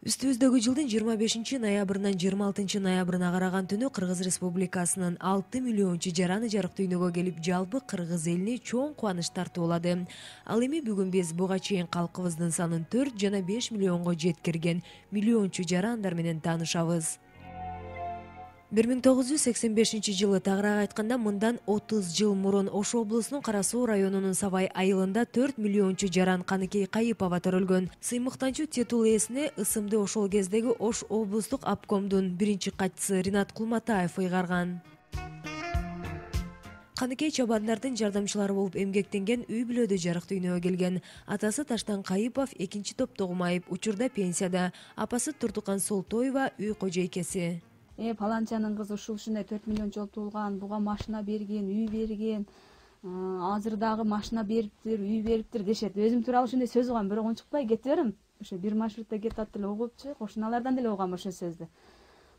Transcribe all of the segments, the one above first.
Үстүбүздөгү жылдын 25-ноябрынан 26-ноябрына караган түнү Кыргыз Республикасынын 6 миллиончу жараны жарык дүйнөгө келип, жалпы кыргыз элине чоң кубаныч тартуулады. Ал эми бүгүн биз буга чейин калкыбыздын санын 4 жана 5 миллионго жеткирген миллиончу жарандар менен таанышабыз. 1985-жылы тагыраак айтканда мындан 30 жыл мурун Ош облусунун Кара Суу районунун Сабай айылында 4 миллиончу жаран Каныкей Кайыпова төрөлгөн. Сыймыктанчу титул ээсине ысымды ошол кездеги Ош облустук обкомдун биринчи катчысы Ринат Кулматаев ыйгарган. Каныкей чабандардын жардамчылары болуп эмгектенген, үй бүлөдө жарык дүйнөгө келген. Атасы Таштан Кайыпов экинчи топтогу майып, учурда пенсияда. Апасы Турдукан Солтоева үй кожойкеси. Паланчанын кызы ушундай 4 миллион жолу туулган, буга машина берген, үй берген, азыр дагы машина бериптир, үй бериптир дешет. Өзүм тууралуу ушундай сөз угам, бирок унчукпай кете берем. Ошо бир маршрутта кетип атып эле угупчу, кошуналардан деле угам ошол сөздү.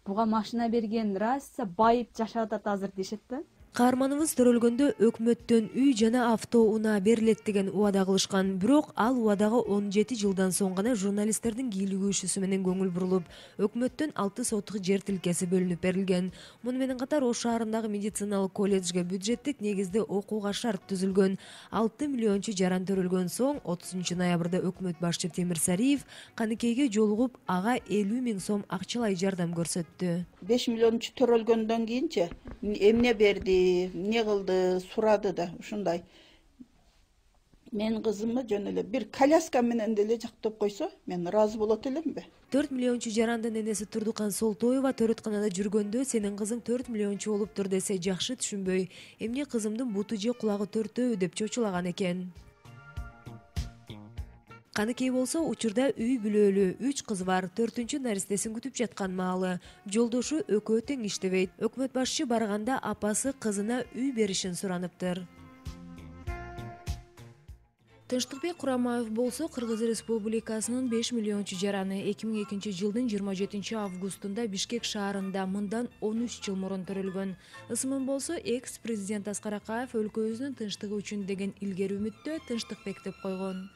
Буга машина берген, раса байып жашап атат азыр дешет да. Каарманыбыз төрөлгөндө өкмөттөн үй жана авто унаа берилет деген убада кылышкан. Бирок ал убадага 17 жылдан соң гана журналисттердин кийлигүүшүсү менен көңүл бурулуп, өкмөттөн 6 соттук жер тилкеси бөлүнүп берилген. Муну менен катар Ош шаарындагы медициналык колледжге бюджеттик негизде окууга шарт түзүлгөн. 6 миллиончу жаран төрөлгөн соң 30-ноябрда өкмөт башчы Темир Сариев Каныкейге жолугуп, ага 50 000 сом акчалай жардам көрсөттү. 5 миллиончу төрөлгөндөн кийинчи эмне берди, эмне кылды, сурады да ушундай. Мен кызымы жөн эле бир коляска менен деле жактап койсо, мен ыраазы болот элемби? 4 миллиончу жарандын энеси Турдукан Солтоева төрөтканада жүргөндө сенин кызың 4 миллиончу болуптур десе жакшы түшүнбөй, эмне кызымдын буту же кулагы төртөө деп чочулаган экен. Каныкей болсо учурда үй бүлөлүү, 3 кызы бар, 4-чү наристесин күтүп жаткан маалы. Жолдошу экөө тең иштебейт. Өкмөт башчы барганда апасы кызына үй беришин сураныптыр. Тынчтыкбек Курамаев болсо Кыргыз Республикасынын 5 миллиончу жараны 2002 жылдын 27 августунда Бишкек шаарында мындан 13 жыл мурун төрөлгөн. Ысымын болсо экс-президент Аскар Акаев өлкөбүздүн тынчтыгы үчүн деген илгери үмүттө Тынчтыкбек деп койгон.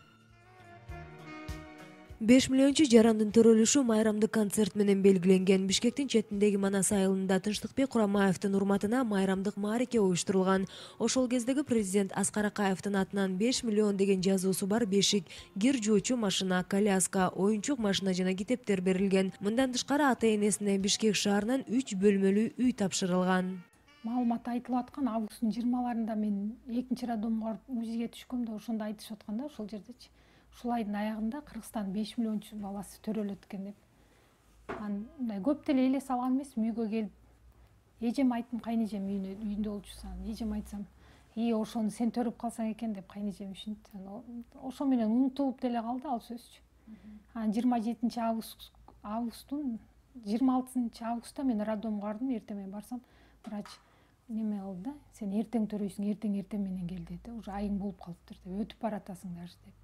5 миллиончу жарандын төрөлүшү майрамдык концерт менен белгиленген. Бишкектин четиндеги Манас айылында Тынчтыкбек Курамаевдин урматына майрамдык маареке уюштурулган. Ошол кездеги президент Аскар Акаевдин атынан 5 миллион деген жазуусу бар бешик, кир жуучу машина, коляска, оюнчук машина жана китептер берилген. Мындан тышкары ата-энесине Бишкек шаарынан 3 бөлмөлүү үй тапшырылган. Маалымат айтылып аткан августтун 20-ларында мен экинчи роддомго УЗИге түшкөмдө ошондо айтышып атканда, ошол жердечи. Ушул айдын аягында Кыргызстан 5 миллиончу баласы төрөлөт экен деп. Мындай көп деле эле салган эмес, үйгө келип эжем айттым, кайнэжем үйүндө болчусам, эжем айтсам, ошону сен төрөп калсаң экен деп кайнэжем ушинтти. Ошо менен унутулуп деле калды ал сөзчү. 27 августтун 26 августта мен роддомго бардым, эртең менен барсам, врач неме кылды да, сен эртең төрөйсүң, эртең менен кел деди. Уже айың болуп калыптыр деп, өтүп баратасың даже деп.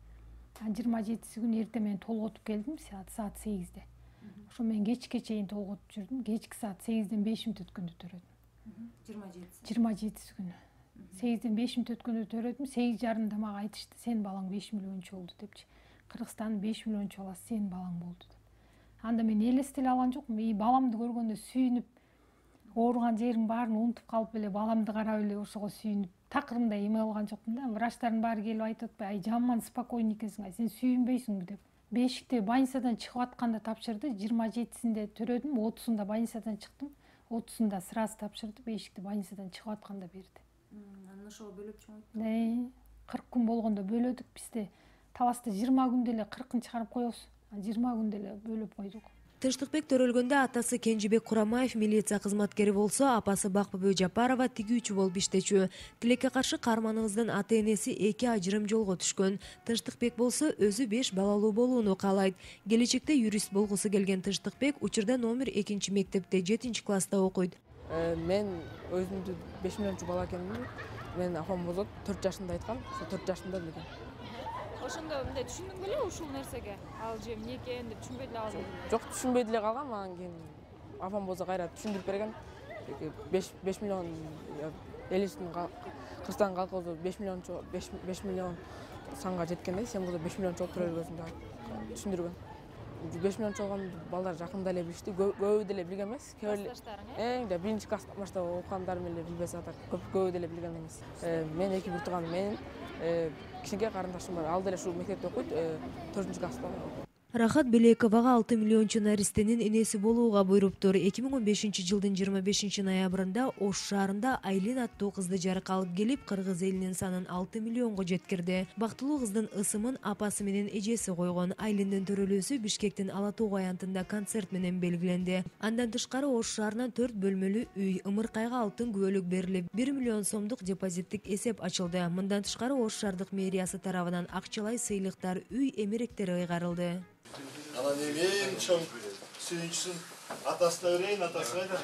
27 күнү эртең менен толготуп келдим, саат 8-де. Ошо мен кечке чейин толготуп жүрдүм. Кечки саат 8-ден 5 мүнөт өткөндө төрөдүм. 27 күнү. 8-ден 5 мүнөт өткөндө төрөдүм. 8:30 мага айтышты, сен балаң 5 миллиончу болду депчи. Кыргызстандын 5 миллиончу баласы сенин балаң болду деп. Анда мен элестете эле алган жокмун. Баламды көргөндө сүйүнүп, ооруган жерим баарын унутуп калып эле баламды карап эле ошого сүйүнүп, такырымда эме кылган жокмун да. Врачтардын баары келип айтып атпайбы, жаман спокойный экенсиң, сен сүйүнбөйсүңбү деп. Бешикте больницадан чыгып атканда тапшырды, 27-синде төрөдүм, 30-сунда больницадан чыктым, 30-сунда сразу тапшырды, бешикти больницадан чыгып атканда берди. Анан ошого бөлөп чоңойтту. 40 күн болгондо бөлөдүк, бизде Таласта 20 күндө эле 40-ын чыгарып коебуз. 20 күндө эле бөлөп койдук. Тынчтыкбек төрөлгөндө атасы Кенжебек Курамаев милиция кызматкери болсо, апасы Бакбүбө Жапарова тигүүчү болуп иштечү. Тилекке каршы каарманыбыздын ата-энеси 2 ажырым жолго түшкөн. Тынчтыкбек болсо өзү 5 балалуу болууну каалайт. Келечекте юрист болгусу келген Тынчтыкбек учурда номер 2 мектепте 7-класста окуйт. Мен өзүмдү 5 миллиончу бала экенимди. Мен апам бозот 4 жашында айткан, 4 жашында эле. Ошондо мындай түшүндүң беле ушул нерсеге? Ал же эмне экен деп түшүнбөй деле калдым. Жок, түшүнбөй деле калгам, анан кийин апам болсо кайра түшүндүрүп берген. 5 миллион элибиздин Кыргызстан калкыбыз 5 миллион санга жеткенде сен болсо 5 миллион чогулуп төрөлгөсүң деп түшүндүргөн. 5 миллион чолгон балдар жакында эле билишти, көбү деле билген эмес. Эң да биринчи класс маштабы окугандарым эле билбесе атат, көбү деле билген эмес. Мен эки бир тууганым, менин кичинекей карындашым бар, ал деле ушу мектепте окуйт, 4-класста. Рахат Белековага 6 миллиончу наристенин энеси болууга буйруптур. 2015 жылдын 25 ноябрында Ош шаарында Айлин аттуу кызды жарыкка алып келип, кыргыз элинин санын 6 миллионго жеткирди. Бактылуу кыздын ысымын апасы менен эжеси койгон. Айлиндин төрөлүүсү Бишкектин Ала Тоо аянтында концерт менен белгиленди. Андан тышкары Ош шаарынан 4 бөлмөлүү үй, ымыркайга алтын күбөлүк берилип, 1 миллион сомдук депозиттик эсеп ачылды. Мындан тышкары Ош шаардык мэриясы тарабынан акчалай сыйлыктар, үй эмеректери ыйгарылды. Анан эң чоң сүйүнчүсүн атасына берейин, атасына да.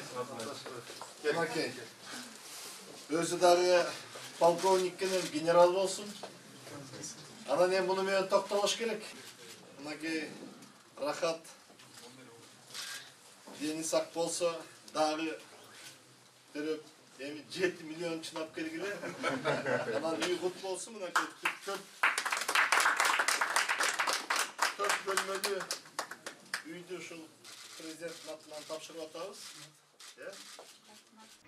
Келмакей. Өзү дагы полковник менен генерал болсун. Анан эми муну менен токтолуш керек. Мынакей Рахат дени сак болсо дагы төрөп эми 7 миллион чынап келгиле. Анан үй кут болсун, мынакей 4 бөлмөлүү үйдү ушул президенттин атынан тапшырып атабыз.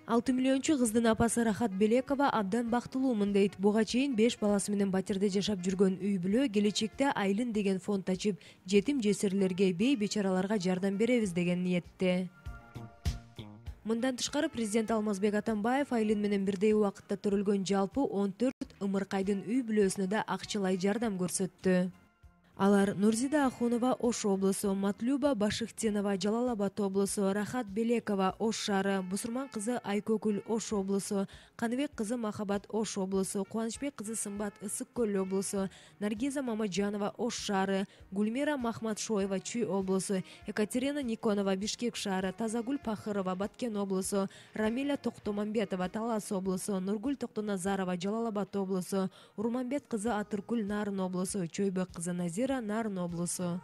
6 миллиончу кыздын апасы Рахат Белекова абдан бактылуумун дейт. Буга чейин 5 баласы менен батирде жашап жүргөн үй бүлө келечекте Айлин деген фонд ачып, жетим жесирлерге, бей бечараларга жардам беребиз деген ниетте. Мындан тышкары президент Алмазбек Атамбаев Айлин менен бирдей убакытта төрөлгөн жалпы 14 ымыркайдын үй бүлөсүнө да акчалай жардам көрсөттү. Алар Нурзида Ахунова Ош облусу, Матлюба Башыхтинова Жалал Абад облусу, Рахат Белекова Ош шаары, Бусурман кызы Айкөкүл Ош облусу, Каныбек кызы Махабат Ош облусу, Кубанычбек кызы Сымбат Ысык көл облусу, Наргиза Мамаджанова Ош шаары, Гульмира Махматшоева Чүй облусу, Екатерина Никонова Бишкек шаары, Тазагүл Пахырова Баткен облусу, Рамиля Токтомамбетова Талас облусу, Нургүл Токтоназарова Жалал Абад облусу, Урманбет кызы Атыркүл Нарын облусу, Чойбек кызы Назира Нарын облусу.